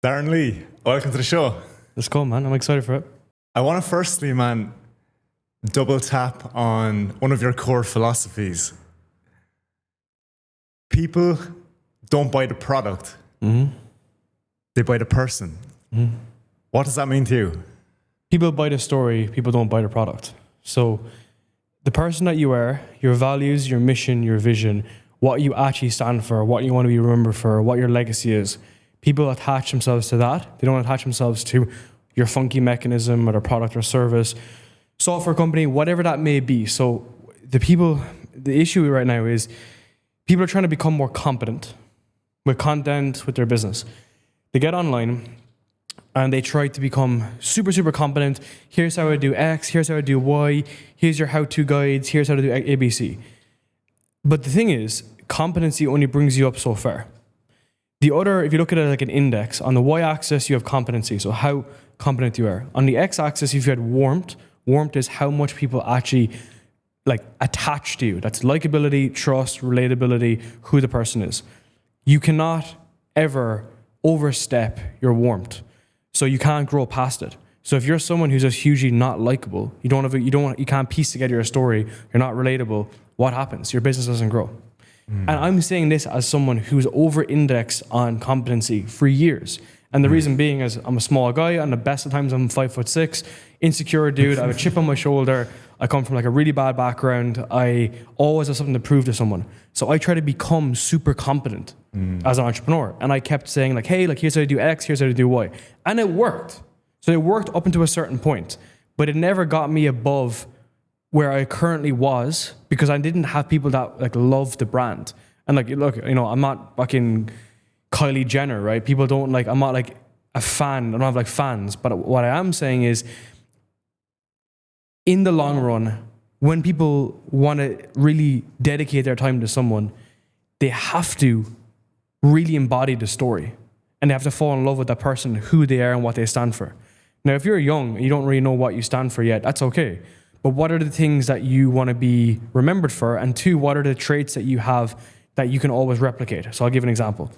Darren Lee, welcome to the show. Let's go, man. I'm excited for it. I want to firstly, man, double tap on one of your core philosophies. People don't buy the product. They buy the person. What does that mean to you? People buy the story, people don't buy the product. So the person that you are, your values, your mission, your vision, what you actually stand for, what you want to be remembered for, what your legacy is, people attach themselves to that. They don't attach themselves to your funky mechanism or the product or service, software company, whatever that may be. So the issue right now is people are trying to become more competent with content, with their business. They get online and they try to become super, super competent. Here's how I do X, here's how I do Y, here's your how-to guides, here's how to do ABC. But the thing is, competency only brings you up so far. The other, if you look at it like an index, on the y-axis you have competency, so how competent you are. On the x-axis, if you had warmth is how much people actually attach to you. That's likability, trust, relatability, who the person is. You cannot ever overstep your warmth, so you can't grow past it. So if you're someone who's just hugely not likable, you can't piece together your story, you're not relatable, what happens? Your business doesn't grow. And I'm saying this as someone who's over-indexed on competency for years. And the reason being is I'm a small guy, and the best of times I'm 5'6", insecure dude, I have a chip on my shoulder, I come from a really bad background, I always have something to prove to someone. So I try to become super competent as an entrepreneur. And I kept saying hey, here's how to do X, here's how to do Y. And it worked. So it worked up until a certain point, but it never got me above where I currently was, because I didn't have people that love the brand. And look, I'm not fucking Kylie Jenner, right? People don't I'm not a fan. I don't have fans. But what I am saying is, in the long run, when people want to really dedicate their time to someone, they have to really embody the story, and they have to fall in love with that person, who they are and what they stand for. Now, if you're young and you don't really know what you stand for yet, that's okay. But what are the things that you want to be remembered for? And two, what are the traits that you have that you can always replicate? So I'll give an example.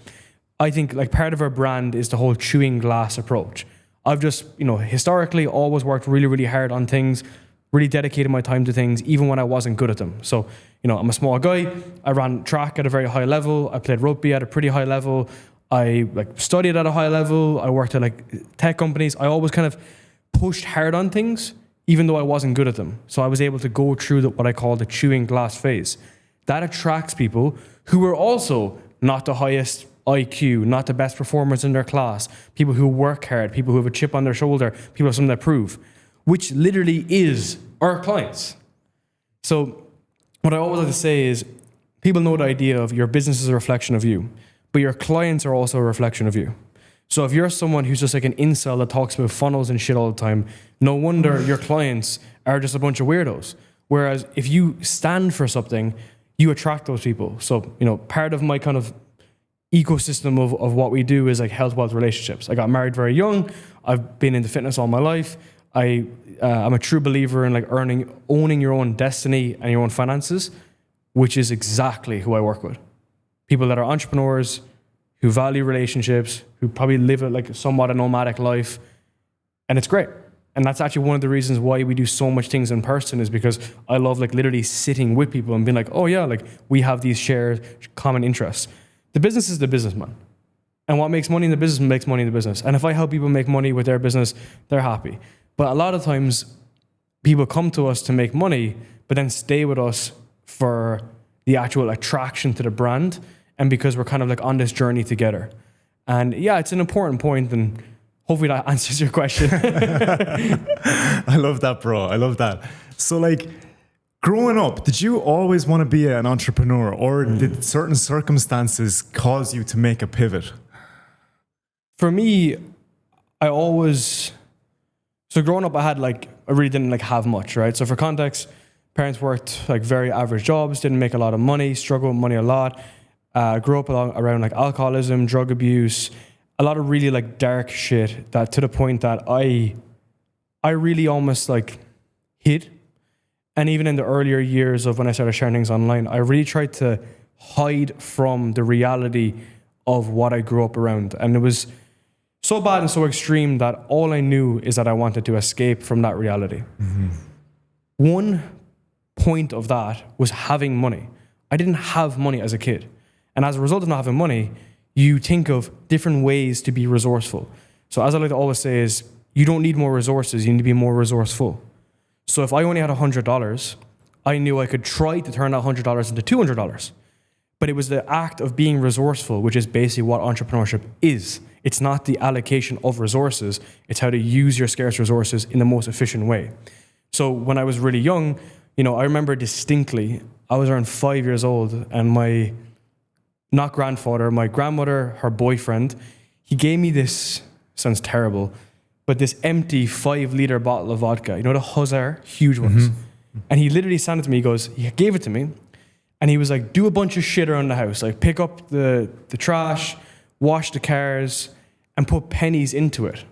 I think part of our brand is the whole chewing glass approach. I've just, historically always worked really, really hard on things, really dedicated my time to things, even when I wasn't good at them. So, I'm a small guy. I ran track at a very high level. I played rugby at a pretty high level. I studied at a high level. I worked at tech companies. I always kind of pushed hard on things, even though I wasn't good at them. So I was able to go through what I call the chewing glass phase. That attracts people who are also not the highest IQ, not the best performers in their class, people who work hard, people who have a chip on their shoulder, people who have something to prove, which literally is our clients. So what I always like to say is, people know the idea of your business is a reflection of you, but your clients are also a reflection of you. So if you're someone who's just an incel that talks about funnels and shit all the time, no wonder your clients are just a bunch of weirdos. Whereas if you stand for something, you attract those people. So, part of my kind of ecosystem of what we do is health, wealth, relationships. I got married very young. I've been into fitness all my life. I'm a true believer in owning your own destiny and your own finances, which is exactly who I work with. People that are entrepreneurs, who value relationships, who probably live somewhat a nomadic life. And it's great. And that's actually one of the reasons why we do so much things in person, is because I love literally sitting with people and being oh yeah, we have these shared common interests. The business is the business, man. And what makes money in the business makes money in the business. And if I help people make money with their business, they're happy. But a lot of times people come to us to make money, but then stay with us for the actual attraction to the brand, and because we're kind of on this journey together. And yeah, it's an important point, and hopefully that answers your question. I love that, bro. I love that. So growing up, did you always want to be an entrepreneur, or did certain circumstances cause you to make a pivot? For me, so growing up, I really didn't have much, right? So for context, parents worked very average jobs, didn't make a lot of money, struggled with money a lot. Grew up around alcoholism, drug abuse, a lot of really dark shit, that to the point that I really almost hid. And even in the earlier years of when I started sharing things online, I really tried to hide from the reality of what I grew up around. And it was so bad and so extreme that all I knew is that I wanted to escape from that reality. One point of that was having money. I didn't have money as a kid. And as a result of not having money, you think of different ways to be resourceful. So as I like to always say is, you don't need more resources, you need to be more resourceful. So if I only had $100, I knew I could try to turn that $100 into $200. But it was the act of being resourceful, which is basically what entrepreneurship is. It's not the allocation of resources, it's how to use your scarce resources in the most efficient way. So when I was really young, I remember distinctly, I was around 5 years old, and my grandmother, her boyfriend, he gave me this, sounds terrible, but this empty 5-liter bottle of vodka, the Hussar, huge ones. And he literally handed it to me, he gave it to me, and he was like, do a bunch of shit around the house, like pick up the trash, wash the cars, and put pennies into it.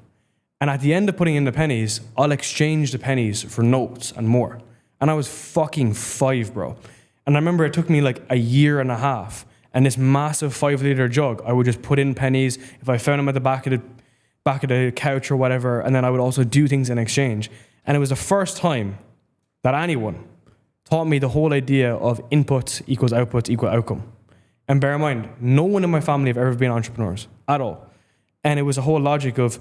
And at the end of putting in the pennies, I'll exchange the pennies for notes and more. And I was fucking 5, bro. And I remember it took me like a year and a half, and this massive 5-liter jug, I would just put in pennies if I found them at the back of the couch or whatever, and then I would also do things in exchange. And it was the first time that anyone taught me the whole idea of input equals output equal outcome. And bear in mind, no one in my family have ever been entrepreneurs at all. And it was a whole logic of,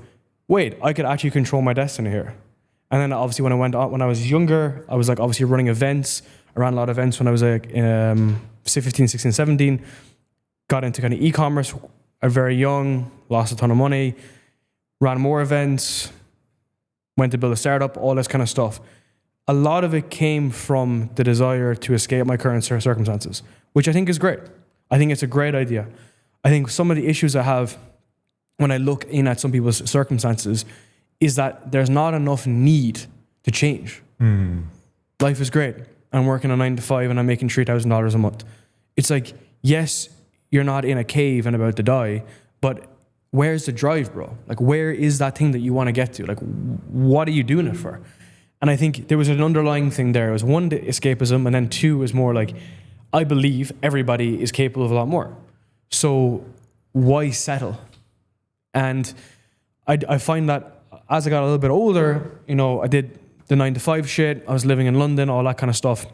wait, I could actually control my destiny here. And then obviously when I was younger, I was like obviously running events. I ran a lot of events when I was like 15, 16, 17. Got into kind of e-commerce very young, lost a ton of money, ran more events, went to build a startup, all this kind of stuff. A lot of it came from the desire to escape my current circumstances, which I think is great. I think it's a great idea. I think some of the issues I have when I look in at some people's circumstances is that there's not enough need to change. Life is great. I'm working a 9 to 5 and I'm making $3,000 a month. It's like, yes, you're not in a cave and about to die, but where's the drive, bro? Like, where is that thing that you want to get to? Like, what are you doing it for? And I think there was an underlying thing there. It was one, the escapism, and then two was more like, I believe everybody is capable of a lot more. So why settle? And I find that as I got a little bit older, I did the 9 to 5 shit. I was living in London, all that kind of stuff.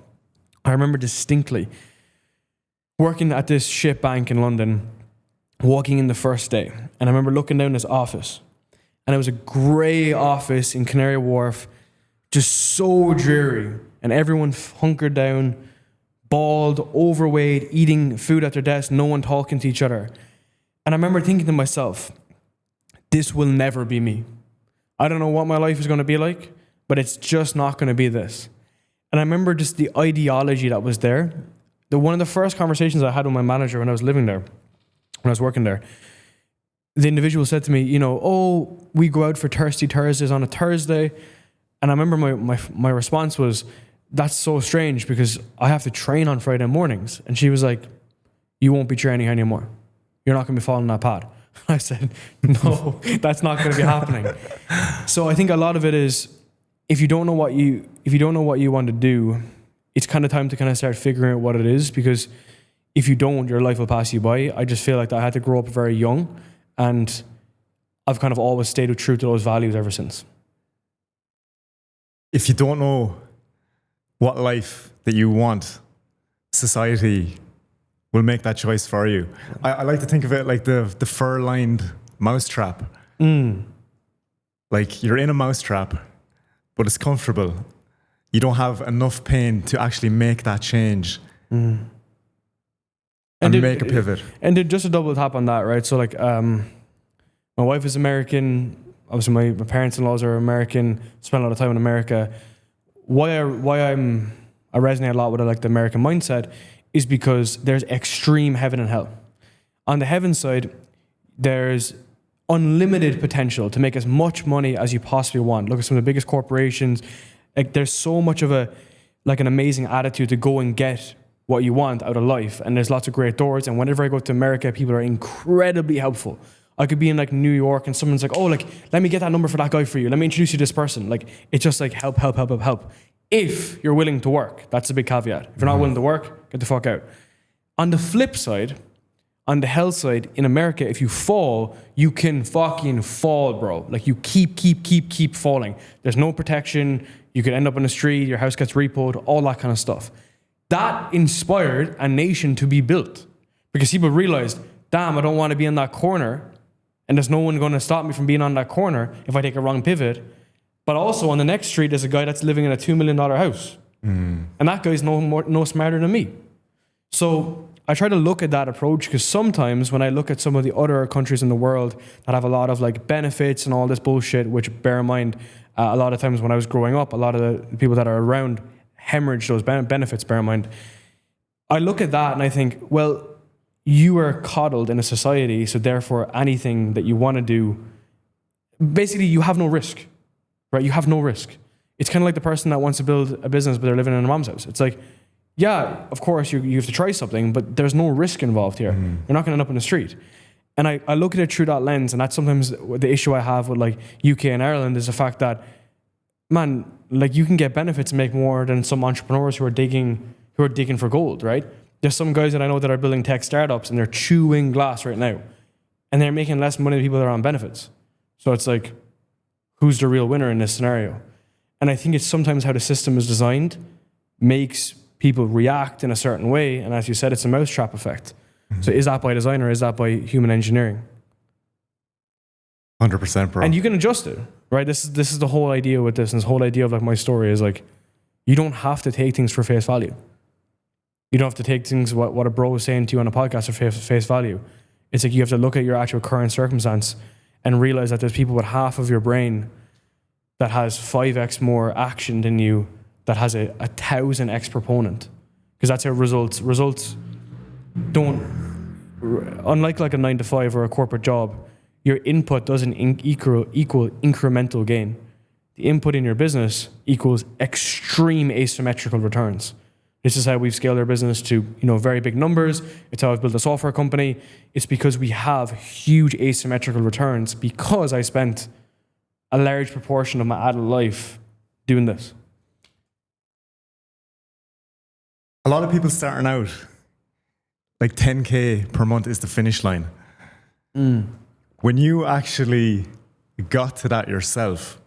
I remember distinctly working at this shit bank in London, walking in the first day. And I remember looking down this office, and it was a grey office in Canary Wharf, just so dreary. And everyone hunkered down, bald, overweight, eating food at their desk, no one talking to each other. And I remember thinking to myself, this will never be me. I don't know what my life is going to be like, but it's just not going to be this. And I remember just the ideology that was there. One of the first conversations I had with my manager when I was living there, when I was working there, the individual said to me, we go out for Thirsty Thursdays on a Thursday. And I remember my response was, that's so strange because I have to train on Friday mornings. And she was like, you won't be training anymore. You're not going to be following that path. I said, no, that's not going to be happening. So I think a lot of it is, if you don't know what you want to do, it's kind of time to kind of start figuring out what it is, because if you don't, your life will pass you by. I just feel like I had to grow up very young, and I've kind of always stayed true to those values ever since. If you don't know what life that you want, society will make that choice for you. I like to think of it like the fur-lined mousetrap. Like, you're in a mousetrap, but it's comfortable. You don't have enough pain to actually make that change and make a pivot. And just a double tap on that, right? So like, my wife is American. Obviously, my parents-in-laws are American. Spent a lot of time in America. Why I resonate a lot with like the American mindset is because there's extreme heaven and hell. On the heaven side, there's unlimited potential to make as much money as you possibly want. Look at some of the biggest corporations. Like, there's so much of an amazing attitude to go and get what you want out of life. And there's lots of great doors. And whenever I go to America, people are incredibly helpful. I could be in like New York and someone's like, oh, like, let me get that number for that guy for you. Let me introduce you to this person. Like, it's just like help. If you're willing to work, that's a big caveat. If you're not willing to work, get the fuck out. On the flip side, On the health side, in America, if you fall, you can fucking fall, bro. Like you keep falling. There's no protection. You could end up in the street. Your house gets repoed, all that kind of stuff. That inspired a nation to be built because people realized, damn, I don't want to be in that corner. And there's no one going to stop me from being on that corner if I take a wrong pivot. But also on the next street, there's a guy that's living in a $2 million house. And that guy's no smarter than me. So I try to look at that approach because sometimes when I look at some of the other countries in the world that have a lot of like benefits and all this bullshit, which bear in mind, a lot of times when I was growing up, a lot of the people that are around hemorrhage those benefits, bear in mind. I look at that and I think, well, you are coddled in a society, so therefore anything that you want to do, basically you have no risk, right? You have no risk. It's kind of like the person that wants to build a business but they're living in a mom's house. It's like, yeah, of course you have to try something, but there's no risk involved here. You're not going to end up in the street. And I look at it through that lens, and that's sometimes the issue I have with like UK and Ireland is the fact that, man, like you can get benefits and make more than some entrepreneurs who are digging for gold, right? There's some guys that I know that are building tech startups and they're chewing glass right now, and they're making less money than people that are on benefits. So it's like, who's the real winner in this scenario? And I think it's sometimes how the system is designed makes people react in a certain way. And as you said, it's a mousetrap effect. So is that by design or is that by human engineering? 100%, bro. And you can adjust it, right? This is the whole idea with this. And this whole idea of like my story is like, you don't have to take things for face value. You don't have to take things, what a bro was saying to you on a podcast for face value. It's like you have to look at your actual current circumstance and realize that there's people with half of your brain that has 5x more action than you, that has a 1000x proponent. Because that's how results don't, unlike like a 9-to-5 or a corporate job, your input doesn't equal incremental gain. The input in your business equals extreme asymmetrical returns. This is how we've scaled our business to, very big numbers. It's how I've built a software company. It's because we have huge asymmetrical returns because I spent a large proportion of my adult life doing this. A lot of people starting out, like 10K per month is the finish line. When you actually got to that yourself,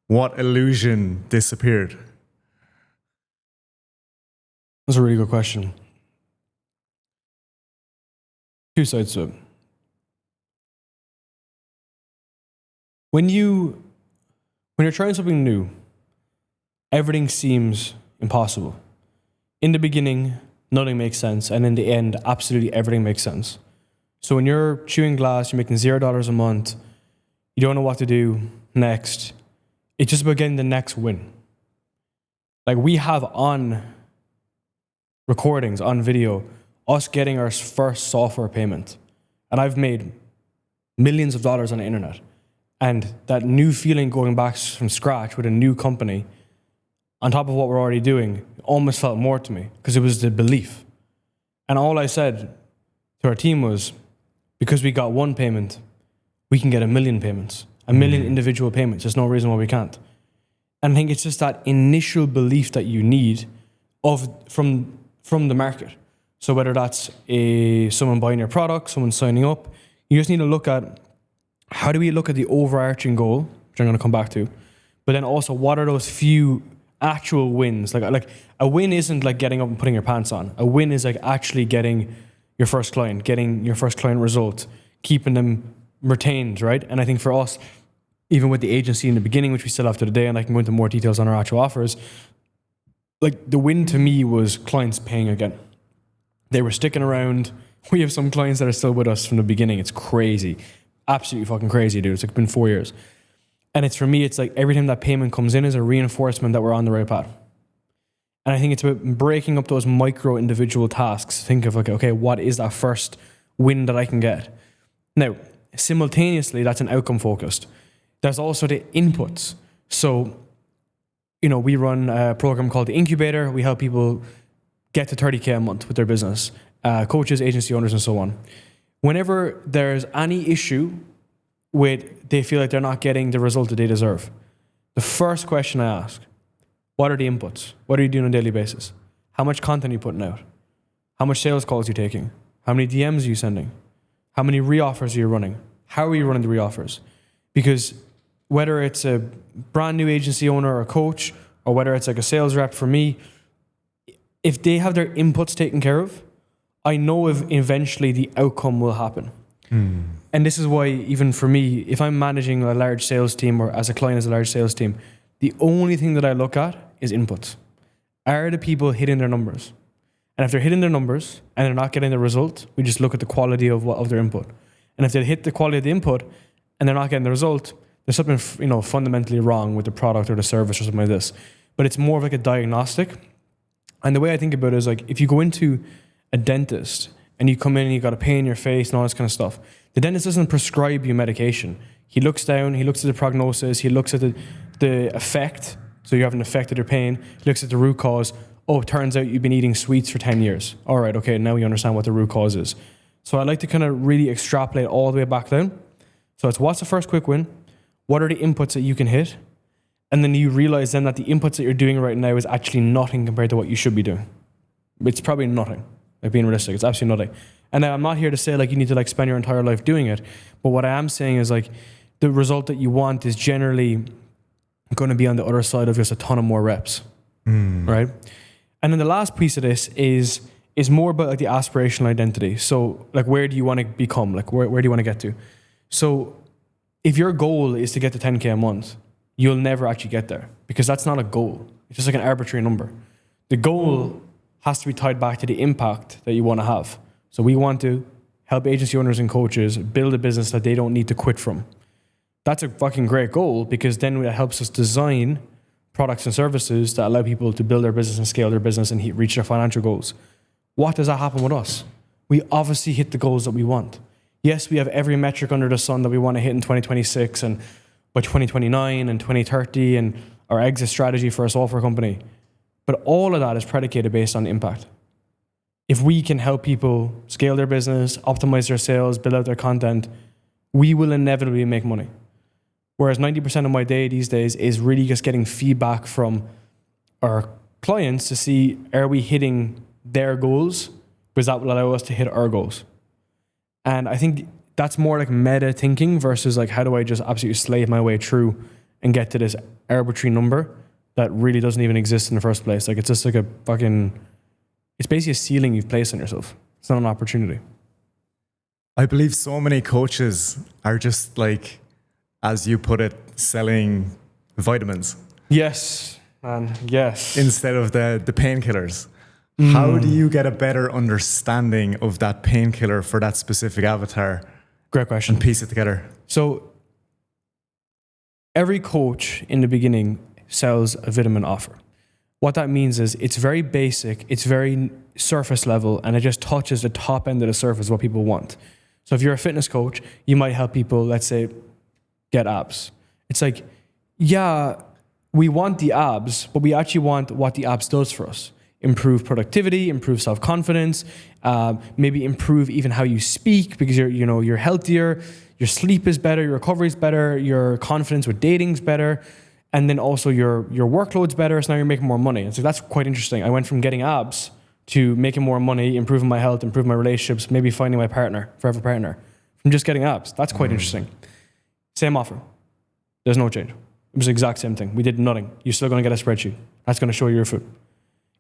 what illusion disappeared? That's a really good question. Two sides to it. When you're trying something new, everything seems impossible. In the beginning, nothing makes sense, and in the end, absolutely everything makes sense. So when you're chewing glass, you're making $0 a month, you don't know what to do next, it's just about getting the next win. Like we have on recordings, on video, us getting our first software payment. And I've made millions of dollars on the internet. And that new feeling going back from scratch with a new company, on top of what we're already doing, almost felt more to me because it was the belief. And all I said to our team was, because we got one payment, we can get 1 million payments, 1 million individual payments. There's no reason why we can't. And I think it's just that initial belief that you need from the market. So whether that's someone buying your product, someone signing up, you just need to look at how do we look at the overarching goal, which I'm going to come back to, but then also what are those few actual wins? Like a win isn't like getting up and putting your pants on. A win is like actually getting your first client result, keeping them retained, right? And I think for us, even with the agency in the beginning, which we still have to today, and I can go into more details on our actual offers, like the win to me was clients paying again. They were sticking around. We have some clients that are still with us from the beginning. It's crazy. Absolutely fucking crazy, dude. It's like been 4 years. And it's for me, it's like every time that payment comes in is a reinforcement that we're on the right path. And I think it's about breaking up those micro individual tasks. Think of like, okay, what is that first win that I can get? Now, simultaneously, that's an outcome focused. There's also the inputs. So, we run a program called the Incubator. We help people get to 30K a month with their business, coaches, agency owners, and so on. Whenever there's any issue with they feel like they're not getting the result that they deserve, the first question I ask, what are the inputs? What are you doing on a daily basis? How much content are you putting out? How much sales calls are you taking? How many DMs are you sending? How many re-offers are you running? How are you running the re-offers? Because whether it's a brand new agency owner or a coach, or whether it's like a sales rep for me, if they have their inputs taken care of, I know if eventually the outcome will happen. And this is why, even for me, if I'm managing a large sales team or as a client as a large sales team, the only thing that I look at is inputs. Are the people hitting their numbers? And if they're hitting their numbers and they're not getting the result, we just look at the quality of their input. And if they hit the quality of the input and they're not getting the result, there's something fundamentally wrong with the product or the service or something like this. But it's more of like a diagnostic. And the way I think about it is like, if you go into a dentist and you come in and you got a pain in your face and all this kind of stuff, the dentist doesn't prescribe you medication. He looks down, he looks at the prognosis, he looks at the effect. So you have an effect of your pain. He looks at the root cause. Oh, it turns out you've been eating sweets for 10 years. All right, okay, now you understand what the root cause is. So I like to kind of really extrapolate all the way back down. So it's what's the first quick win? What are the inputs that you can hit? And then you realize then that the inputs that you're doing right now is actually nothing compared to what you should be doing. It's probably nothing. Like, being realistic, it's absolutely nothing. And I'm not here to say like you need to like spend your entire life doing it. But what I am saying is like the result that you want is generally going to be on the other side of just a ton of more reps, right? And then the last piece of this is more about like the aspirational identity. So like, where do you want to become? Like, where do you want to get to? So if your goal is to get to 10K a month, you'll never actually get there, because that's not a goal. It's just like an arbitrary number. The goal has to be tied back to the impact that you want to have. So we want to help agency owners and coaches build a business that they don't need to quit from. That's a fucking great goal, because then it helps us design products and services that allow people to build their business and scale their business and reach their financial goals. What does that happen with us? We obviously hit the goals that we want. Yes, we have every metric under the sun that we want to hit in 2026 and by 2029 and 2030 and our exit strategy for a software company. But all of that is predicated based on impact. If we can help people scale their business, optimize their sales, build out their content, we will inevitably make money. Whereas 90% of my day these days is really just getting feedback from our clients to see, are we hitting their goals? Because that will allow us to hit our goals. And I think that's more like meta thinking versus like, how do I just absolutely slave my way through and get to this arbitrary number that really doesn't even exist in the first place. Like, it's just like a fucking, it's basically a ceiling you've placed on yourself. It's not an opportunity. I believe so many coaches are just like, as you put it, selling vitamins. Yes, man. Yes. Instead of the painkillers. How do you get a better understanding of that painkiller for that specific avatar? Great question. And piece it together. So every coach in the beginning sells a vitamin offer. What that means is it's very basic, it's very surface level, and it just touches the top end of the surface, what people want. So if you're a fitness coach, you might help people, let's say, get abs. It's like, yeah, we want the abs, but we actually want what the abs does for us. Improve productivity, improve self-confidence, maybe improve even how you speak, because you're healthier, your sleep is better, your recovery is better, your confidence with dating is better, and then also your workload's better, so now you're making more money. And so that's quite interesting. I went from getting abs to making more money, improving my health, improving my relationships, maybe finding my partner, forever partner, from just getting abs. That's quite interesting. Same offer. There's no change. It was the exact same thing. We did nothing. You're still going to get a spreadsheet. That's going to show you your food.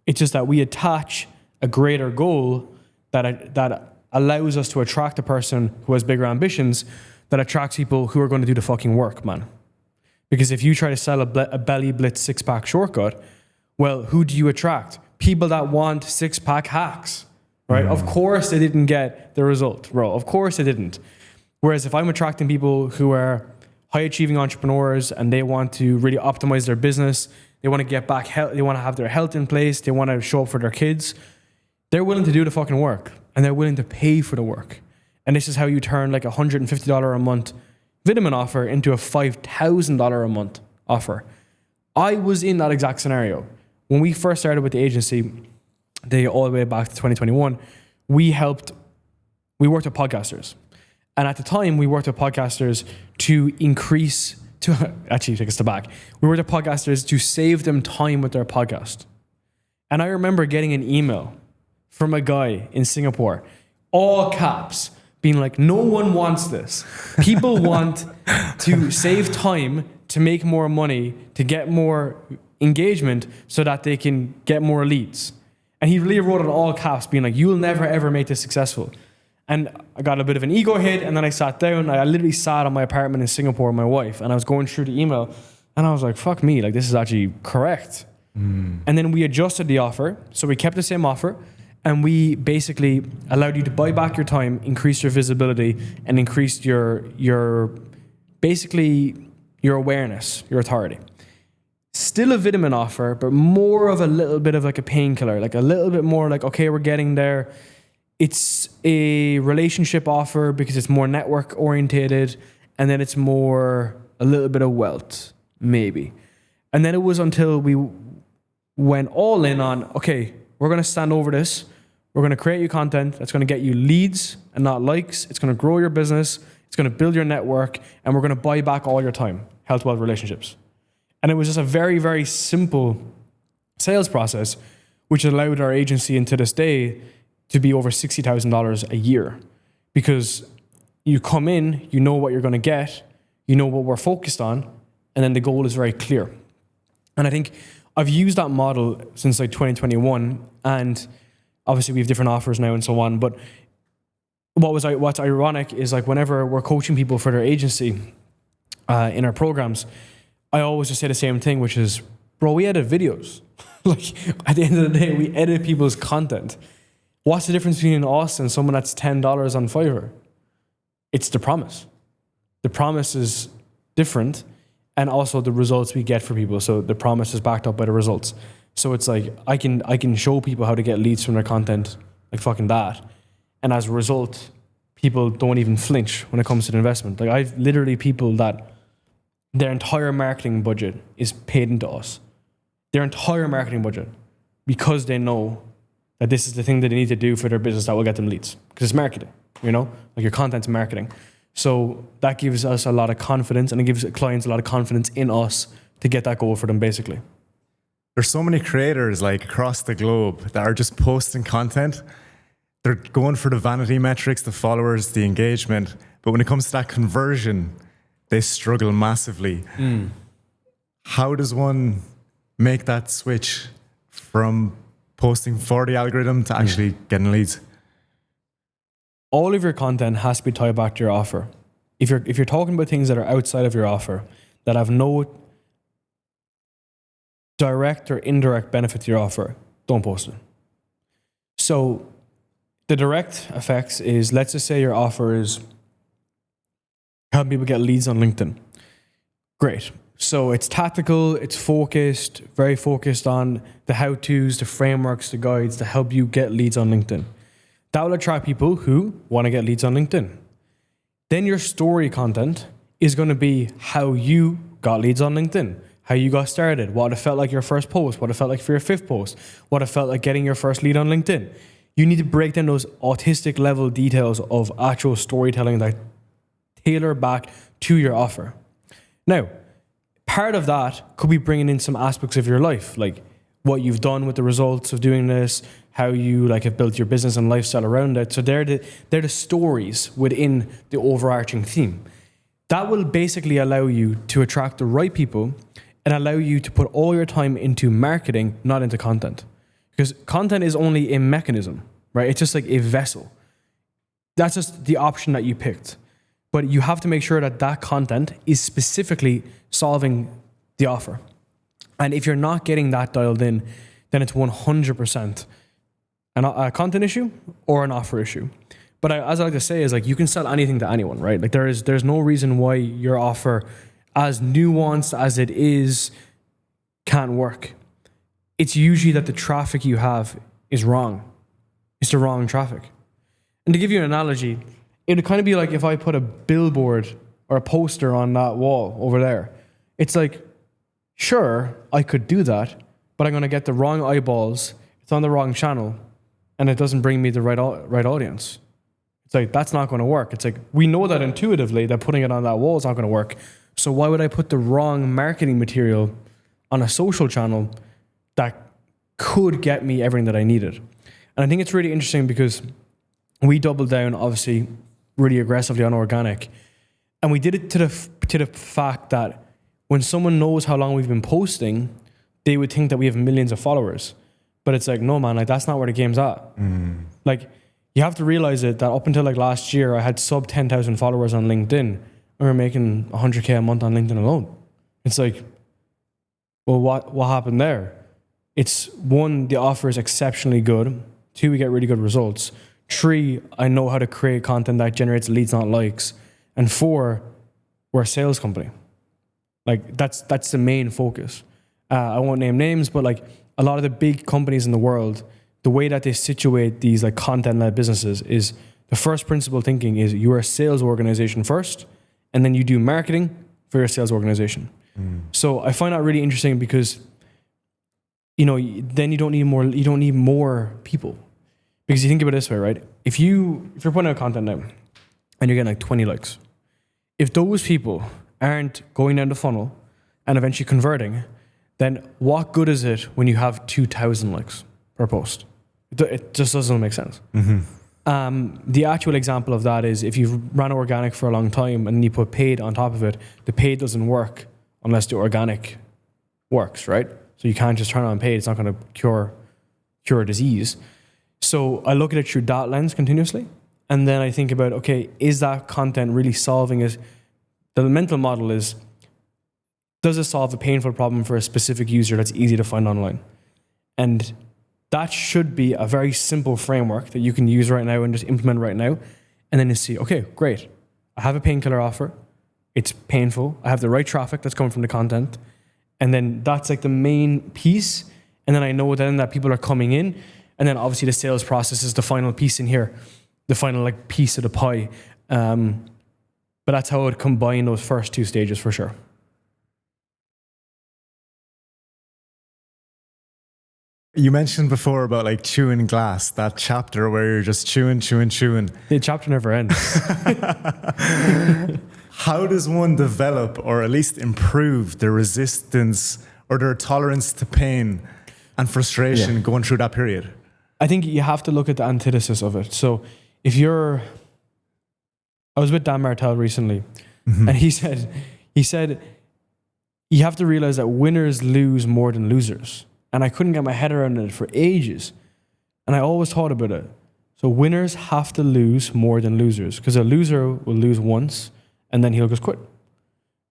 It's just that we attach a greater goal that allows us to attract a person who has bigger ambitions, that attracts people who are going to do the fucking work, man. Because if you try to sell a belly blitz six-pack shortcut, well, who do you attract? People that want six-pack hacks, right? Of course they didn't get the result, bro. Of course they didn't. Whereas if I'm attracting people who are high-achieving entrepreneurs and they want to really optimize their business, they want to get back health, they want to have their health in place, they want to show up for their kids, they're willing to do the fucking work and they're willing to pay for the work. And this is how you turn like $150 a month vitamin offer into a $5,000 a month offer. I was in that exact scenario. When we first started with the agency, all the way back to 2021, we worked with podcasters. And at the time, we worked with podcasters actually take a step back. We worked with podcasters to save them time with their podcast. And I remember getting an email from a guy in Singapore all caps, being like, no one wants this. People want to save time, to make more money, to get more engagement so that they can get more leads. And he really wrote in all caps, being like, you'll never ever make this successful. And I got a bit of an ego hit, and then I sat down. I literally sat on my apartment in Singapore with my wife, and I was going through the email, and I was like, fuck me, like this is actually correct. And then we adjusted the offer. So we kept the same offer, and we basically allowed you to buy back your time, increase your visibility, and increase your basically your awareness, your authority. Still a vitamin offer, but more of a little bit of like a painkiller, like a little bit more like, okay, we're getting there. It's a relationship offer because it's more network orientated, and then it's more a little bit of wealth, maybe. And then it was until we went all in on, okay, we're going to stand over this. We're going to create you content that's going to get you leads and not likes. It's going to grow your business. It's going to build your network, and we're going to buy back all your time, health, wealth, relationships. And it was just a very, very simple sales process, which allowed our agency, and to this day, to be over $60,000 a year, because you come in, you know what you're going to get, you know what we're focused on, and then the goal is very clear. And I think I've used that model since like 2021, and obviously we have different offers now and so on. But what's ironic is like whenever we're coaching people for their agency in our programs, I always just say the same thing, which is, bro, we edit videos. Like at the end of the day, we edit people's content. What's the difference between us and someone that's $10 on Fiverr? It's the promise. The promise is different, and also the results we get for people. So the promise is backed up by the results. So it's like I can show people how to get leads from their content, like fucking that. And as a result, people don't even flinch when it comes to the investment. Like I've literally people that their entire marketing budget is paid into us. Their entire marketing budget, because they know that this is the thing that they need to do for their business that will get them leads. Because it's marketing, you know? Like your content's marketing. So that gives us a lot of confidence, and it gives clients a lot of confidence in us to get that goal for them, basically. There's so many creators like across the globe that are just posting content. They're going for the vanity metrics, the followers, the engagement. But when it comes to that conversion, they struggle massively. How does one make that switch from posting for the algorithm to actually getting leads? All of your content has to be tied back to your offer. If you're talking about things that are outside of your offer, that have no direct or indirect benefit to your offer, don't post it. So the direct effects is, let's just say your offer is helping people get leads on LinkedIn. Great. So it's tactical, it's focused, very focused on the how-tos, the frameworks, the guides to help you get leads on LinkedIn. That will attract people who want to get leads on LinkedIn. Then your story content is going to be how you got leads on LinkedIn, how you got started, what it felt like your first post, what it felt like for your fifth post, what it felt like getting your first lead on LinkedIn. You need to break down those autistic level details of actual storytelling that tailor back to your offer. Now, part of that could be bringing in some aspects of your life, like what you've done with the results of doing this, how you like have built your business and lifestyle around it. So they're the stories within the overarching theme. That will basically allow you to attract the right people and allow you to put all your time into marketing, not into content. Because content is only a mechanism, right? It's just like a vessel. That's just the option that you picked. But you have to make sure that that content is specifically solving the offer. And if you're not getting that dialed in, then it's 100% a content issue or an offer issue. But as I like to say is like, you can sell anything to anyone, right? Like there's no reason why your offer, as nuanced as it is, can't work. It's usually that the traffic you have is wrong. It's the wrong traffic. And to give you an analogy, it would kind of be like if I put a billboard or a poster on that wall over there. It's like, sure, I could do that, but I'm going to get the wrong eyeballs. It's on the wrong channel, and it doesn't bring me the right audience. It's like, that's not going to work. It's like, we know that intuitively that putting it on that wall is not going to work. So why would I put the wrong marketing material on a social channel that could get me everything that I needed? And I think it's really interesting because we doubled down, obviously, really aggressively on organic. And we did it to the fact that when someone knows how long we've been posting, they would think that we have millions of followers. But it's like, no, man, like that's not where the game's at. Like, you have to realize it that up until like last year, I had sub 10,000 followers on LinkedIn. And we were making 100K a month on LinkedIn alone. It's like, well, what happened there? It's one, the offer is exceptionally good. 2, we get really good results. 3, I know how to create content that generates leads, not likes. And 4, we're a sales company. Like that's the main focus. I won't name names, but like a lot of the big companies in the world, the way that they situate these like content-led businesses is the first principle thinking is you're a sales organization first, and then you do marketing for your sales organization. So I find that really interesting because, you know, then you don't need more people. Because you think about it this way, right? If you're putting out content now and you're getting like 20 likes, if those people aren't going down the funnel and eventually converting, then what good is it when you have 2,000 likes per post? It just doesn't make sense. The actual example of that is if you've run organic for a long time and you put paid on top of it, the paid doesn't work unless the organic works, right? So you can't just turn on paid. It's not going to cure a disease. So I look at it through that lens continuously. And then I think about, okay, is that content really solving it? The mental model is, does it solve a painful problem for a specific user that's easy to find online? And that should be a very simple framework that you can use right now and just implement right now. And then you see, okay, great. I have a painkiller offer. It's painful. I have the right traffic that's coming from the content. And then that's like the main piece. And then I know then that people are coming in. And then obviously the sales process is the final piece in here, the final like piece of the pie. But that's how I would combine those first 2 stages for sure. You mentioned before about like chewing glass, that chapter where you're just chewing. The chapter never ends. How does one develop or at least improve their resistance or their tolerance to pain and frustration going through that period? I think you have to look at the antithesis of it. So I was with Dan Martell recently, and he said, you have to realize that winners lose more than losers. And I couldn't get my head around it for ages. And I always thought about it. So winners have to lose more than losers because a loser will lose once and then he'll just quit.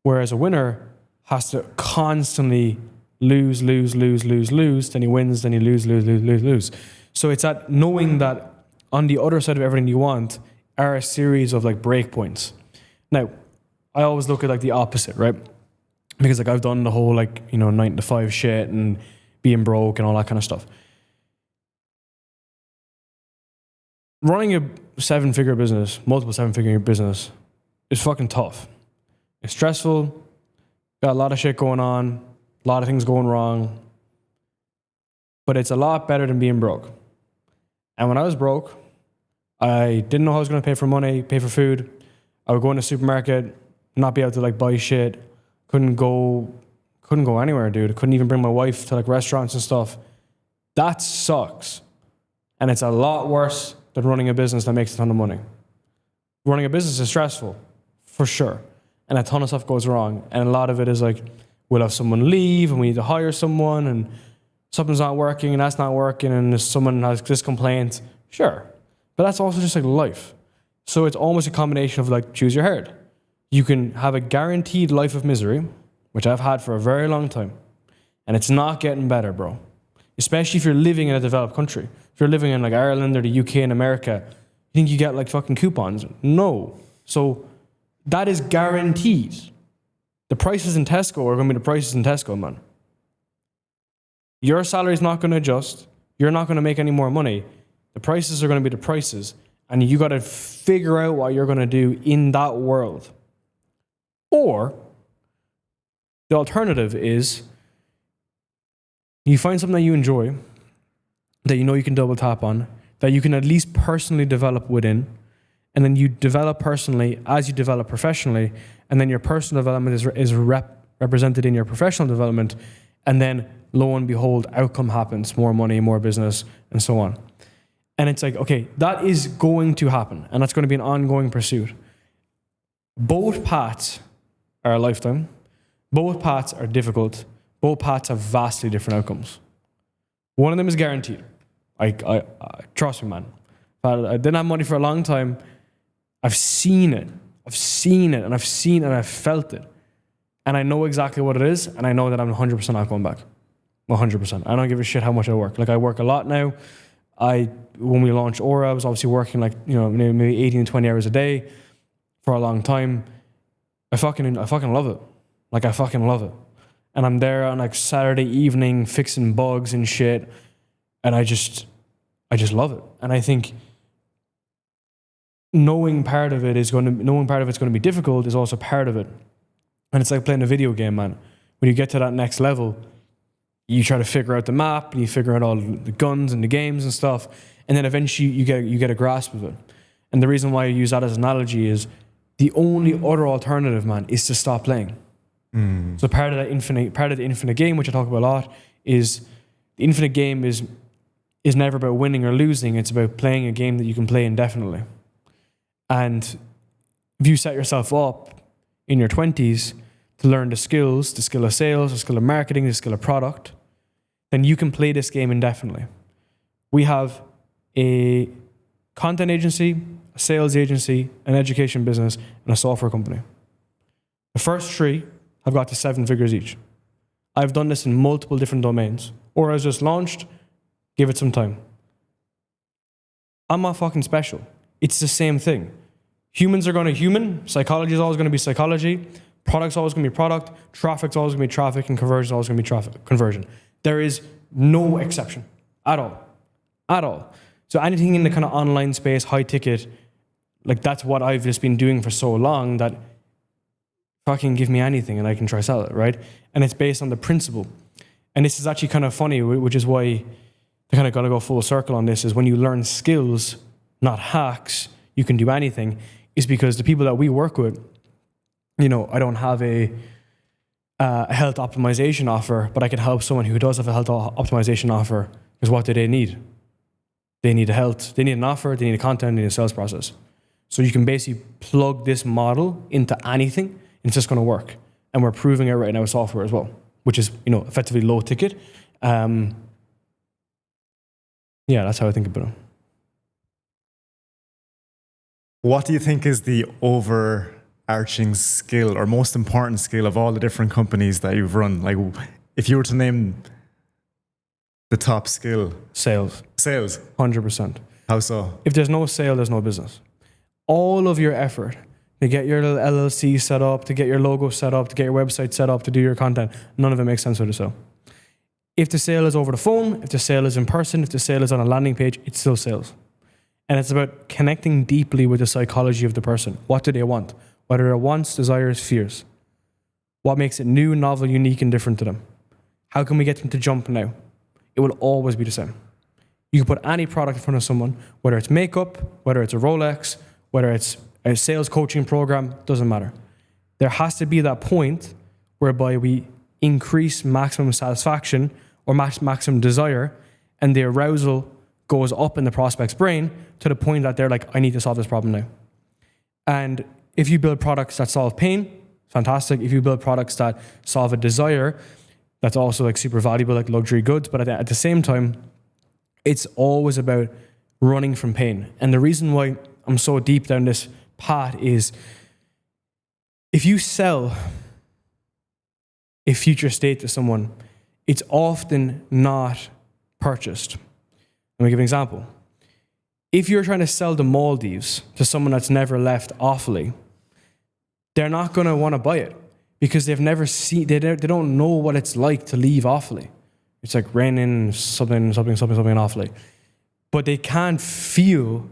Whereas a winner has to constantly lose, then he wins, then he lose. So it's that knowing that on the other side of everything you want are a series of like break points. Now, I always look at like the opposite, right? Because like I've done the whole like, 9 to 5 shit and being broke and all that kind of stuff. Running a 7-figure business, multiple 7-figure business is fucking tough. It's stressful, got a lot of shit going on, a lot of things going wrong, but it's a lot better than being broke. And when I was broke, I didn't know how I was going to pay for money, pay for food. I would go in the supermarket, not be able to like buy shit, couldn't go anywhere, dude. I couldn't even bring my wife to like restaurants and stuff. That sucks. And it's a lot worse than running a business that makes a ton of money. Running a business is stressful, for sure. And a ton of stuff goes wrong. And a lot of it is like, we'll have someone leave and we need to hire someone and something's not working and that's not working and someone has this complaint. Sure. But that's also just like life. So it's almost a combination of like, choose your herd. You can have a guaranteed life of misery, which I've had for a very long time. And it's not getting better, bro. Especially if you're living in a developed country. If you're living in like Ireland or the UK and America, you think you get like fucking coupons? No. So that is guaranteed. The prices in Tesco are going to be the prices in Tesco, man. Your salary is not going to adjust. You're not going to make any more money. The prices are going to be the prices. And you got to figure out what you're going to do in that world. Or the alternative is you find something that you enjoy, that you know you can double tap on, that you can at least personally develop within, and then you develop personally as you develop professionally, and then your personal development is represented in your professional development, and then lo and behold, outcome happens, more money, more business, and so on. And it's like, okay, that is going to happen, and that's going to be an ongoing pursuit. Both paths are a lifetime. Both paths are difficult. Both paths have vastly different outcomes. One of them is guaranteed. I trust me, man. I didn't have money for a long time. I've seen it. And I've felt it. And I know exactly what it is, and I know that I'm 100% not going back. 100%. I don't give a shit how much I work. Like, I work a lot now. When we launched Aura, I was obviously working like, maybe 18 to 20 hours a day for a long time. I fucking love it. Like, I fucking love it. And I'm there on like Saturday evening fixing bugs and shit. And I just love it. And I think knowing part of it's going to be difficult is also part of it. And it's like playing a video game, man. When you get to that next level, you try to figure out the map, and you figure out all the guns and the games and stuff, and then eventually you get a grasp of it. And the reason why I use that as an analogy is the only other alternative, man, is to stop playing. So part of the infinite game, which I talk about a lot, is the infinite game is never about winning or losing. It's about playing a game that you can play indefinitely. And if you set yourself up in your 20s to learn the skill of sales, the skill of marketing, the skill of product, then you can play this game indefinitely. We have a content agency, a sales agency, an education business, and a software company. The first three have got to 7 figures each. I've done this in multiple different domains. Or I was just launched, give it some time. I'm not fucking special. It's the same thing. Humans are going to human. Psychology is always going to be psychology. Product's always going to be product. Traffic's always going to be traffic. And conversion's always going to be conversion. There is no exception at all. At all. So anything in the kind of online space, high ticket, like that's what I've just been doing for so long that fucking give me anything and I can try sell it, right? And it's based on the principle. And this is actually kind of funny, which is why I kind of got to go full circle on this, is when you learn skills, not hacks, you can do anything, is because the people that we work with, I don't have a health optimization offer, but I can help someone who does have a health optimization offer, because what do they need? They need they need an offer, they need a content, they need a sales process. So you can basically plug this model into anything, and it's just going to work. And we're proving it right now with software as well, which is, effectively low ticket. Yeah, that's how I think about it. What do you think is the overarching skill or most important skill of all the different companies that you've run? Like, if you were to name the top skill. Sales. 100%. How so? If there's no sale, there's no business. All of your effort to get your little LLC set up, to get your logo set up, to get your website set up, to do your content, none of it makes sense with a sale. If the sale is over the phone, if the sale is in person, if the sale is on a landing page, it's still sales. And it's about connecting deeply with the psychology of the person. What do they want? What are their wants, desires, fears? What makes it new, novel, unique, and different to them? How can we get them to jump now? It will always be the same. You can put any product in front of someone, whether it's makeup, whether it's a Rolex, whether it's a sales coaching program, doesn't matter. There has to be that point whereby we increase maximum satisfaction or maximum desire, and the arousal goes up in the prospect's brain to the point that they're like, I need to solve this problem now. And if you build products that solve pain, fantastic. If you build products that solve a desire, that's also like super valuable, like luxury goods. But at the same time, it's always about running from pain. And the reason why I'm so deep down this path is if you sell a future state to someone, it's often not purchased. Let me give an example. If you're trying to sell the Maldives to someone that's never left Offaly, they're not going to want to buy it because they've never seen, they don't know what it's like to leave Offaly. It's like raining something in Offaly. But they can't feel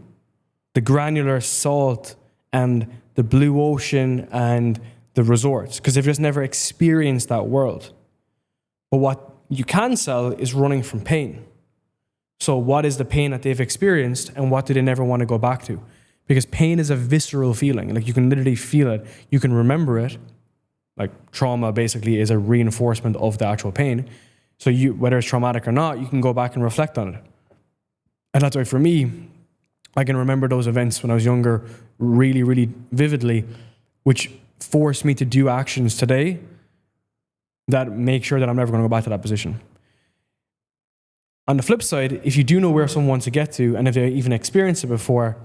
the granular salt and the blue ocean and the resorts because they've just never experienced that world. But what you can sell is running from pain. So what is the pain that they've experienced and what do they never want to go back to? Because pain is a visceral feeling. Like you can literally feel it. You can remember it. Like trauma basically is a reinforcement of the actual pain. So you, whether it's traumatic or not, you can go back and reflect on it. And that's why for me, I can remember those events when I was younger really, really vividly, which forced me to do actions today that make sure that I'm never going to go back to that position. On the flip side, if you do know where someone wants to get to, and if they even experienced it before,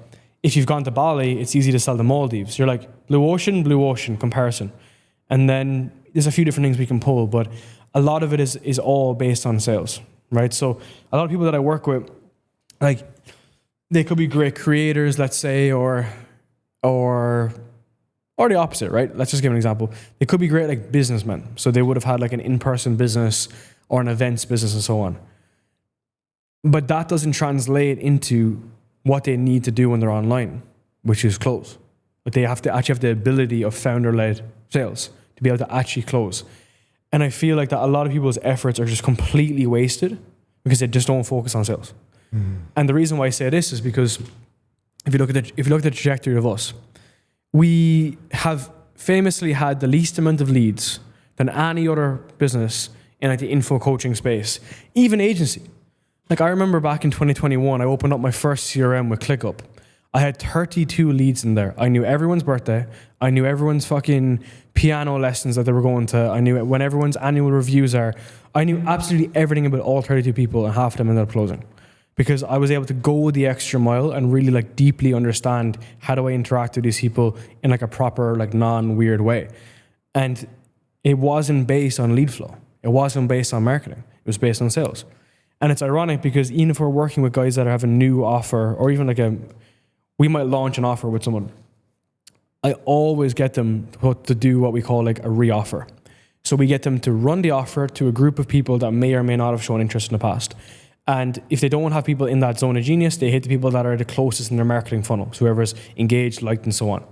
if you've gone to Bali, it's easy to sell the Maldives. You're like, blue ocean comparison. And then there's a few different things we can pull, but a lot of it is all based on sales, right? So a lot of people that I work with, like, they could be great creators, let's say, or the opposite, right? Let's just give an example. They could be great like businessmen. So they would have had like an in-person business or an events business and so on. But that doesn't translate into what they need to do when they're online, which is close. But they have to actually have the ability of founder-led sales to be able to actually close. And I feel like that a lot of people's efforts are just completely wasted because they just don't focus on sales. And the reason why I say this is because if you look at the trajectory of us, we have famously had the least amount of leads than any other business in like the info coaching space, even agency. Like I remember back in 2021, I opened up my first CRM with ClickUp. I had 32 leads in there. I knew everyone's birthday. I knew everyone's fucking piano lessons that they were going to. I knew when everyone's annual reviews are. I knew absolutely everything about all 32 people, and half of them ended up closing. Because I was able to go the extra mile and really like deeply understand how do I interact with these people in like a proper, like non-weird way. And it wasn't based on lead flow. It wasn't based on marketing. It was based on sales. And it's ironic because even if we're working with guys that have a new offer or even we might launch an offer with someone, I always get them to do what we call like a re-offer. So we get them to run the offer to a group of people that may or may not have shown interest in the past. And if they don't have people in that zone of genius, they hit the people that are the closest in their marketing funnel, so whoever's engaged, liked, and so on.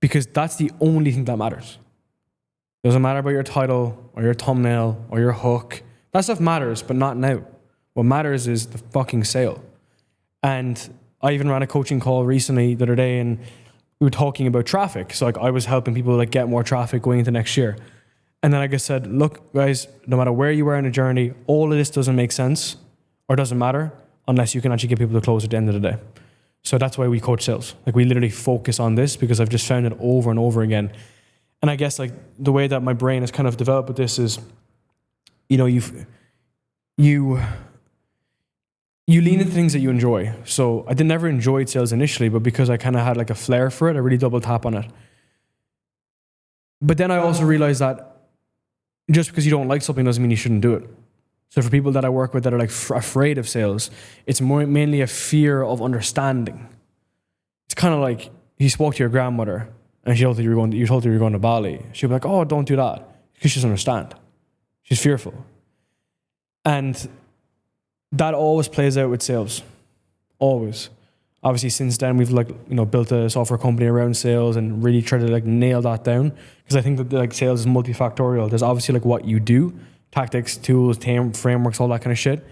Because that's the only thing that matters. It doesn't matter about your title or your thumbnail or your hook. That stuff matters, but not now. What matters is the fucking sale. And I even ran a coaching call recently the other day, and we were talking about traffic. So like I was helping people like get more traffic going into next year. And then I just said, look, guys, no matter where you are in the journey, all of this doesn't make sense or doesn't matter unless you can actually get people to close at the end of the day. So that's why we coach sales. Like we literally focus on this because I've just found it over and over again. And I guess like the way that my brain has kind of developed with this is, you know, you lean into things that you enjoy. So I never enjoyed sales initially, but because I kind of had like a flair for it, I really double tap on it. But then I also realized that just because you don't like something doesn't mean you shouldn't do it. So for people that I work with that are like afraid of sales, it's mainly a fear of understanding. It's kind of like you spoke to your grandmother and you told her you were going to Bali. She'll be like, oh, don't do that. Because she doesn't understand. She's fearful. And that always plays out with sales. Always. Obviously, since then, we've built a software company around sales and really tried to like nail that down. Because I think that like sales is multifactorial. There's obviously like what you do, tactics, tools, frameworks, all that kind of shit.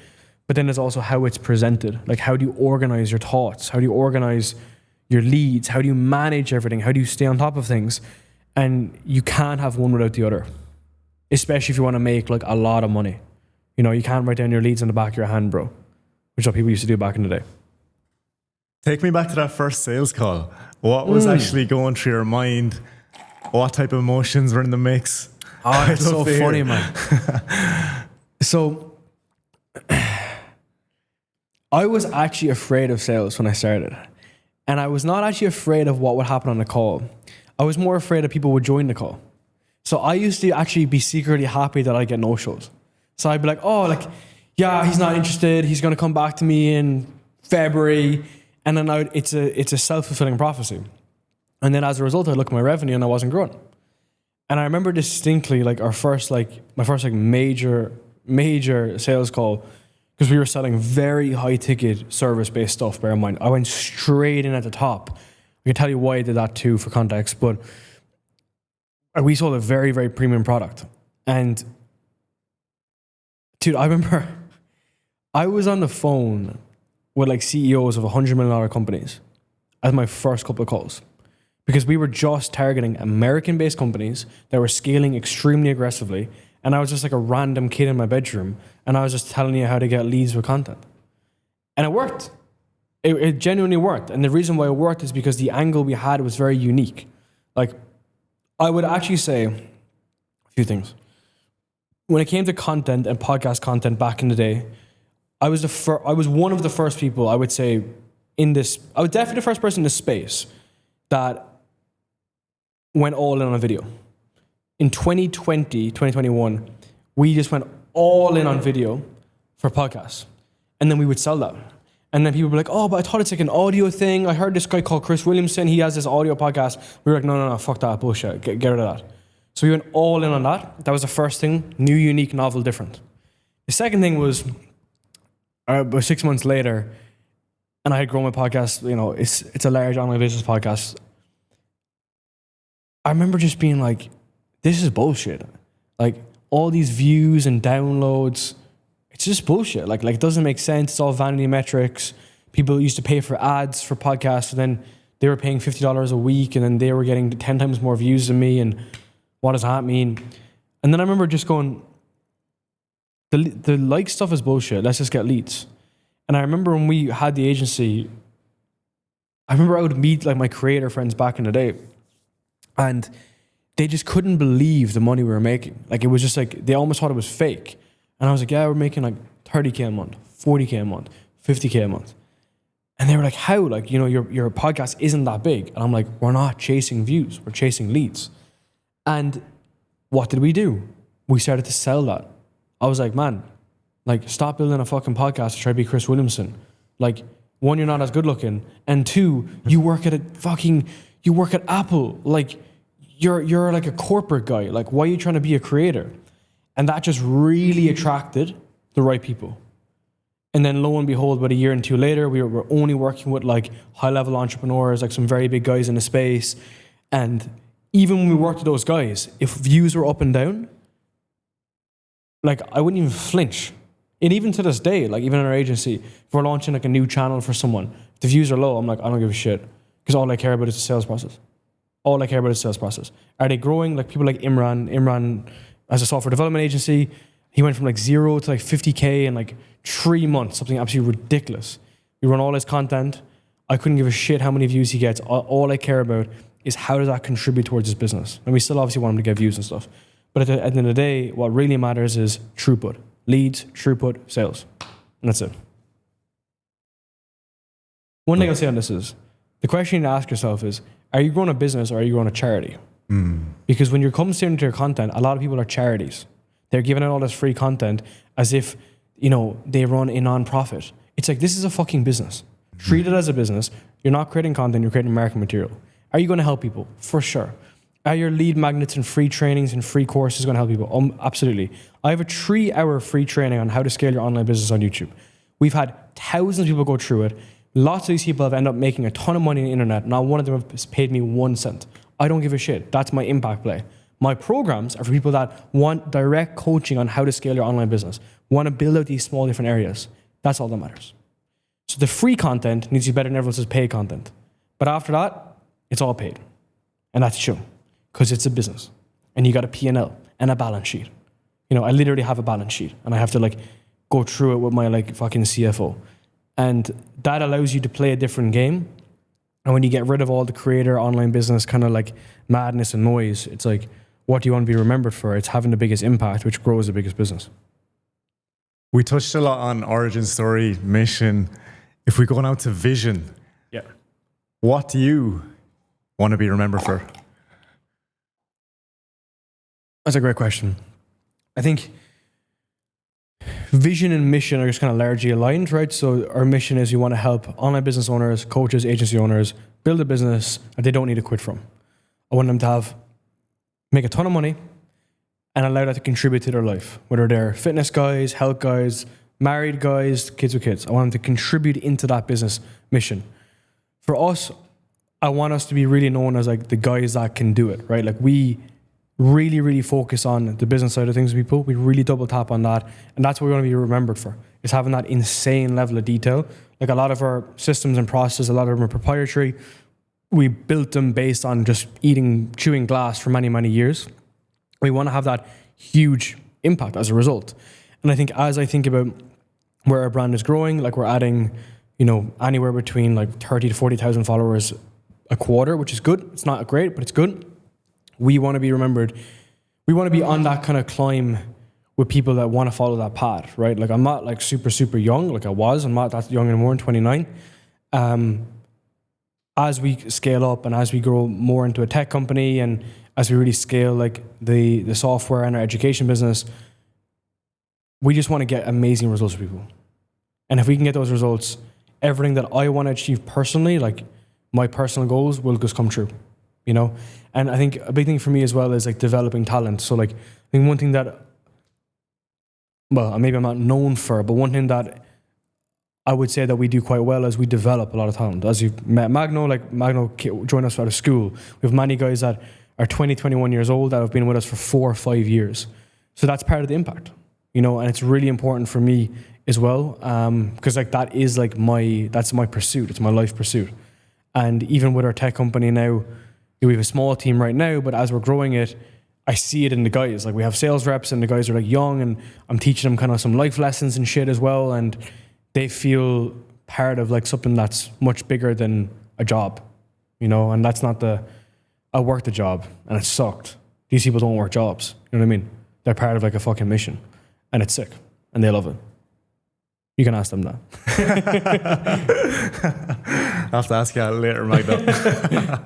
But then there's also how it's presented. Like how do you organize your thoughts? How do you organize your leads? How do you manage everything? How do you stay on top of things? And you can't have one without the other. Especially if you want to make like a lot of money. You know, you can't write down your leads on the back of your hand, bro. Which is what people used to do back in the day. Take me back to that first sales call. What was actually going through your mind? What type of emotions were in the mix? Oh, it's so funny, man. So, I was actually afraid of sales when I started. And I was not actually afraid of what would happen on the call. I was more afraid that people would join the call. So I used to actually be secretly happy that I get no-shows. So I'd be like, oh, like, yeah, he's not interested. He's going to come back to me in February. And then it's a self-fulfilling prophecy. And then as a result, I look at my revenue and I wasn't growing. And I remember distinctly like my first major sales call, because we were selling very high ticket service-based stuff, bear in mind. I went straight in at the top. I can tell you why I did that too for context, but we sold a very, very premium product. And dude, I remember I was on the phone with like CEOs of $100 million companies as my first couple of calls. Because we were just targeting American-based companies that were scaling extremely aggressively. And I was just like a random kid in my bedroom. And I was just telling you how to get leads with content. And it worked. It genuinely worked. And the reason why it worked is because the angle we had was very unique. Like, I would actually say a few things. When it came to content and podcast content back in the day, I was one of the first people, I would say, I was definitely the first person in this space that went all in on video. In 2020, 2021, we just went all in on video for podcasts. And then we would sell that. And then people were like, oh, but I thought it's like an audio thing. I heard this guy called Chris Williamson. He has this audio podcast. We were like, no, fuck that bullshit. Get rid of that. So we went all in on that. That was the first thing. New, unique, novel, different. The second thing was about 6 months later, and I had grown my podcast. You know, it's a large online business podcast. I remember just being like, this is bullshit. Like, all these views and downloads, it's just bullshit. Like it doesn't make sense. It's all vanity metrics. People used to pay for ads for podcasts, and then they were paying $50 a week, and then they were getting 10 times more views than me. And what does that mean? And then I remember just going, the like stuff is bullshit. Let's just get leads. And I remember when we had the agency, I remember I would meet like my creator friends back in the day, and they just couldn't believe the money we were making. Like, it was just like, they almost thought it was fake. And I was like, yeah, we're making like 30K a month, 40K a month, 50K a month. And they were like, how? Like, you know, your podcast isn't that big. And I'm like, we're not chasing views, we're chasing leads. And what did we do? We started to sell that. I was like, man, like, stop building a fucking podcast to try to be Chris Williamson. Like, one, you're not as good looking. And two, you work at Apple. Like, you're like a corporate guy. Like, why are you trying to be a creator? And that just really attracted the right people. And then lo and behold, about a year and two later, we were only working with like high-level entrepreneurs, like some very big guys in the space. And even when we worked with those guys, if views were up and down, like, I wouldn't even flinch. And even to this day, like, even in our agency, if we're launching like a new channel for someone, if the views are low, I'm like, I don't give a shit. Because all I care about is the sales process. All I care about is the sales process. Are they growing? Like, people like Imran, as a software development agency, he went from like 0 to like 50K in like 3 months, something absolutely ridiculous. We run all his content. I couldn't give a shit how many views he gets. All I care about is how does that contribute towards his business. And we still obviously want him to get views and stuff. But at the end of the day, what really matters is throughput. Leads, throughput, sales. And that's it. One thing I'll say on this is, the question you need to ask yourself is, are you growing a business or are you growing a charity? Because when you're coming to your content, a lot of people are charities. They're giving out all this free content as if, you know, they run a non-profit. It's like, this is a fucking business. Treat it as a business. You're not creating content, you're creating marketing material. Are you going to help people? For sure. Are your lead magnets and free trainings and free courses going to help people? Absolutely. I have a 3-hour free training on how to scale your online business on YouTube. We've had thousands of people go through it. Lots of these people have ended up making a ton of money on the internet. Not one of them has paid me 1 cent. I don't give a shit. That's my impact play. My programs are for people that want direct coaching on how to scale your online business, want to build out these small different areas. That's all that matters. So the free content needs to be better than everyone else's paid content. But after that, it's all paid. And that's true, because it's a business. And you got a P&L and a balance sheet. You know, I literally have a balance sheet, and I have to like go through it with my like fucking CFO. And that allows you to play a different game. And when you get rid of all the creator online business kind of like madness and noise, it's like, what do you want to be remembered for? It's having the biggest impact, which grows the biggest business. We touched a lot on origin story, mission. If we go now to vision, yeah, what do you want to be remembered for? That's a great question. I think vision and mission are just kind of largely aligned, right? So our mission is we want to help online business owners, coaches, agency owners build a business that they don't need to quit from. I want them to make a ton of money and allow that to contribute to their life, whether they're fitness guys, health guys, married guys, kids with kids. I want them to contribute into that business mission. For us, I want us to be really known as like the guys that can do it, right? Like, we really, really focus on the business side of things with people. We really double tap on that. And that's what we want to be remembered for, is having that insane level of detail. Like, a lot of our systems and processes, a lot of them are proprietary. We built them based on just chewing glass for many, many years. We want to have that huge impact as a result. And I think as I think about where our brand is growing, like, we're adding, anywhere between like 30 to 40,000 followers a quarter, which is good. It's not great, but it's good. We want to be remembered. We want to be on that kind of climb with people that want to follow that path, right? Like I'm not like super, super young, like I was. I'm not that young anymore, I'm 29. As we scale up and as we grow more into a tech company and as we really scale like the software and our education business, we just want to get amazing results for people. And if we can get those results, everything that I want to achieve personally, like my personal goals, will just come true, And I think a big thing for me as well is like developing talent. So like, I think one thing that, well, maybe I'm not known for, but one thing that I would say that we do quite well is we develop a lot of talent. As you've met Magno, like Magno joined us out of school. We have many guys that are 20, 21 years old that have been with us for 4 or 5 years. So that's part of the impact, and it's really important for me as well. Because like that is like that's my pursuit. It's my life pursuit. And even with our tech company now, we have a small team right now, but as we're growing it, I see it in the guys. Like we have sales reps and the guys are like young and I'm teaching them kind of some life lessons and shit as well. And they feel part of like something that's much bigger than a job, and that's not I worked a job and it sucked. These people don't work jobs. You know what I mean? They're part of like a fucking mission and it's sick and they love it. You can ask them that. I'll have to ask you later, Magda.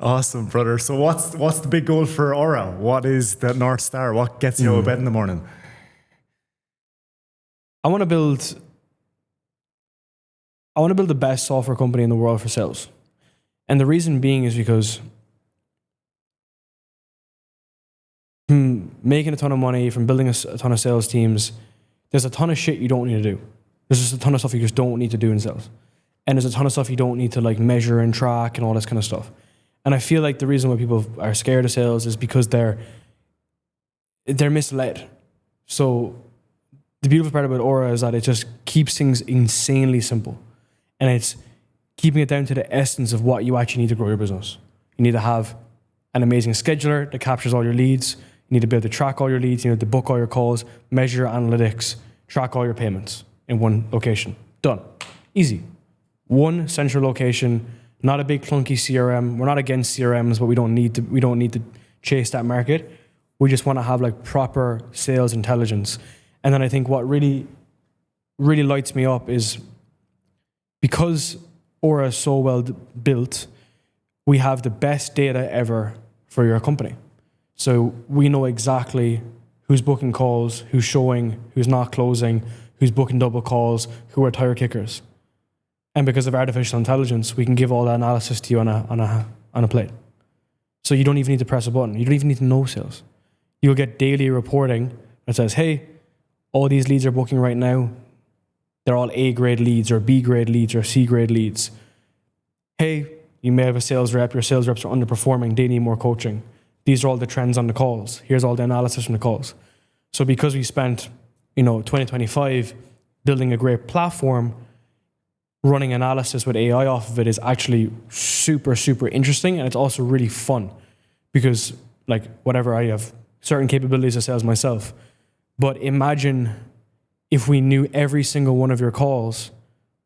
Awesome, brother. So what's the big goal for Aura? What is the North Star? What gets you out of bed in the morning? I want to build the best software company in the world for sales. And the reason being is because from making a ton of money, from building a ton of sales teams, there's a ton of shit you don't need to do. There's just a ton of stuff you just don't need to do in sales. And there's a ton of stuff you don't need to like measure and track and all this kind of stuff. And I feel like the reason why people are scared of sales is because they're misled. So the beautiful part about Aura is that it just keeps things insanely simple. And it's keeping it down to the essence of what you actually need to grow your business. You need to have an amazing scheduler that captures all your leads. You need to be able to track all your leads. You need to book all your calls, measure your analytics, track all your payments in one location. Done. Easy. One central location, not a big clunky CRM. We're not against CRMs, but we don't need to chase that market. We just want to have like proper sales intelligence. And then I think what really, really lights me up is because Aura is so well built, we have the best data ever for your company. So we know exactly who's booking calls, who's showing, who's not closing, who's booking double calls, who are tire kickers. And because of artificial intelligence, we can give all that analysis to you on a plate. So you don't even need to press a button. You don't even need to know sales. You'll get daily reporting that says, hey, all these leads are booking right now. They're all A grade leads or B grade leads or C grade leads. Hey, you may have a sales rep. Your sales reps are underperforming. They need more coaching. These are all the trends on the calls. Here's all the analysis from the calls. So because we spent, 2025 building a great platform, running analysis with AI off of it is actually super, super interesting. And it's also really fun because like whatever, I have certain capabilities of sales myself. But imagine if we knew every single one of your calls,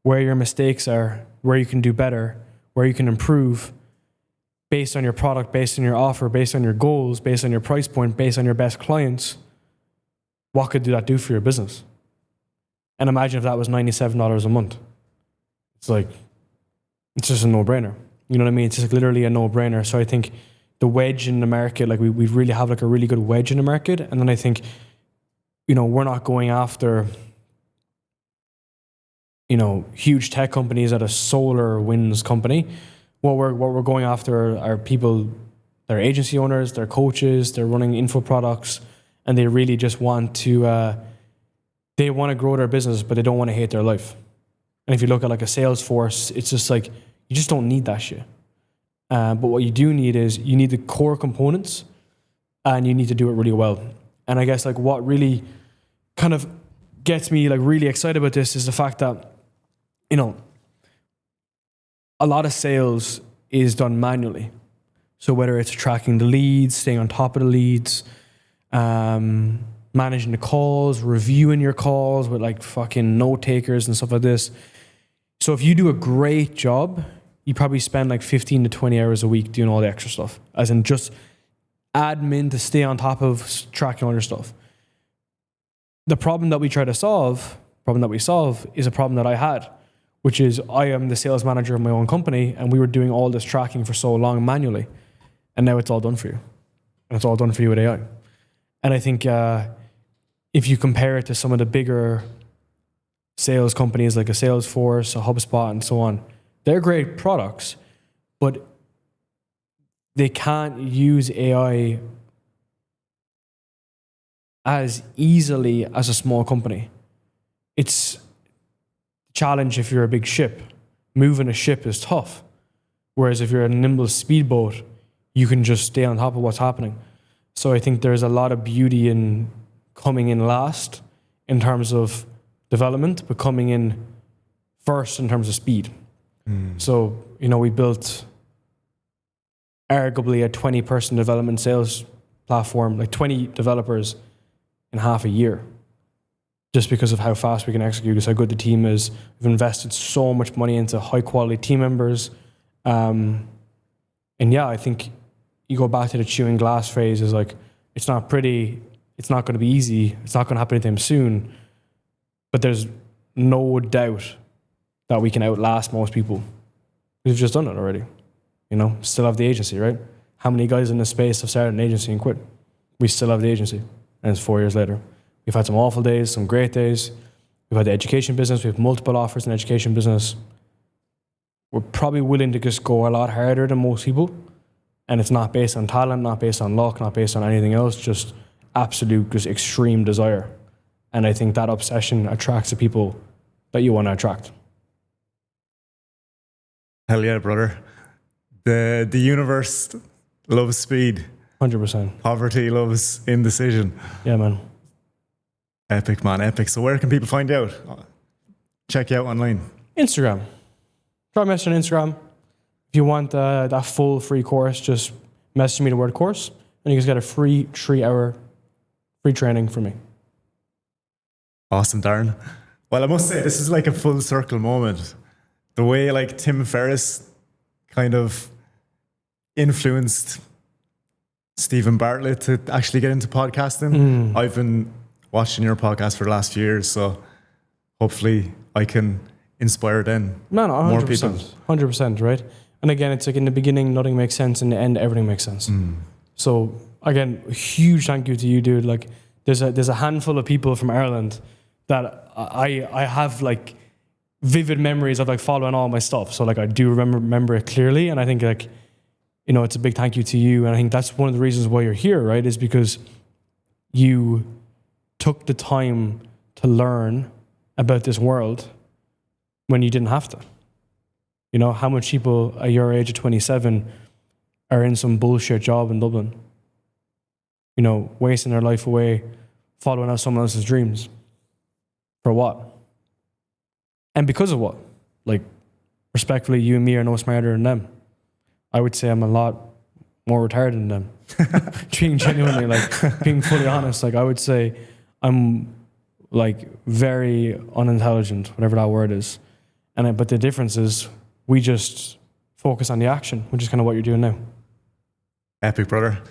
where your mistakes are, where you can do better, where you can improve based on your product, based on your offer, based on your goals, based on your price point, based on your best clients. What could that do for your business? And imagine if that was $97 a month. It's just a no-brainer. You know what I mean? It's just like literally a no-brainer. So I think the wedge in the market, like we really have like a really good wedge in the market. And then I think, we're not going after, huge tech companies at a solar winds company. What we're going after are people, they're agency owners, they're coaches, they're running info products, and they really just want to, they want to grow their business, but they don't want to hate their life. And if you look at like a Salesforce, it's just like, you just don't need that shit. But what you do need is you need the core components and you need to do it really well. And I guess like what really kind of gets me like really excited about this is the fact that, a lot of sales is done manually. So whether it's tracking the leads, staying on top of the leads, managing the calls, reviewing your calls with like fucking note takers and stuff like this. So if you do a great job, you probably spend like 15 to 20 hours a week doing all the extra stuff, as in just admin to stay on top of tracking all your stuff. The problem that we solve is a problem that I had, which is I am the sales manager of my own company, and we were doing all this tracking for so long manually, and now it's all done for you. And it's all done for you with AI. And I think if you compare it to some of the bigger sales companies like a Salesforce, a HubSpot, and so on, they're great products, but they can't use AI as easily as a small company. It's a challenge if you're a big ship. Moving a ship is tough. Whereas if you're a nimble speedboat, you can just stay on top of what's happening. So I think there's a lot of beauty in coming in last in terms of development, but coming in first in terms of speed. So, we built arguably a 20-person development sales platform, like 20 developers in half a year, just because of how fast we can execute, is how good the team is. We've invested so much money into high-quality team members. And yeah, I think you go back to the chewing glass phase, is like, it's not pretty, it's not going to be easy, it's not going to happen anytime soon, but there's no doubt that we can outlast most people. We've just done it already. Still have the agency, right? How many guys in this space have started an agency and quit? We still have the agency, and it's 4 years later. We've had some awful days, some great days. We've had the education business. We have multiple offers in the education business. We're probably willing to just go a lot harder than most people, and it's not based on talent, not based on luck, not based on anything else, just absolute, just extreme desire. And I think that obsession attracts the people that you want to attract. Hell yeah, brother. The universe loves speed. 100%. Poverty loves indecision. Yeah, man. Epic, man, epic. So where can people find you out? Check you out online. Instagram. Try messaging on Instagram. If you want that full free course, just message me the word course, and you guys get a free 3-hour free training from me. Awesome, Darren. Well, I must say, this is like a full circle moment. The way like Tim Ferriss kind of influenced Stephen Bartlett to actually get into podcasting. I've been watching your podcast for the last few years, so hopefully I can inspire then more people. 100%, right? And again, it's like in the beginning, nothing makes sense. In the end, everything makes sense. So again, a huge thank you to you, dude. Like there's a handful of people from Ireland that I have like vivid memories of like following all my stuff. So like I do remember it clearly. And I think like, it's a big thank you to you. And I think that's one of the reasons why you're here, right? Is because you took the time to learn about this world when you didn't have to. How much people at your age of 27 are in some bullshit job in Dublin, wasting their life away, following out someone else's dreams. For what? And because of what? Like, respectfully, you and me are no smarter than them. I would say I'm a lot more retarded than them. Being genuinely, like, being fully honest, like, I would say I'm, like, very unintelligent, whatever that word is. But the difference is we just focus on the action, which is kind of what you're doing now. Epic, brother.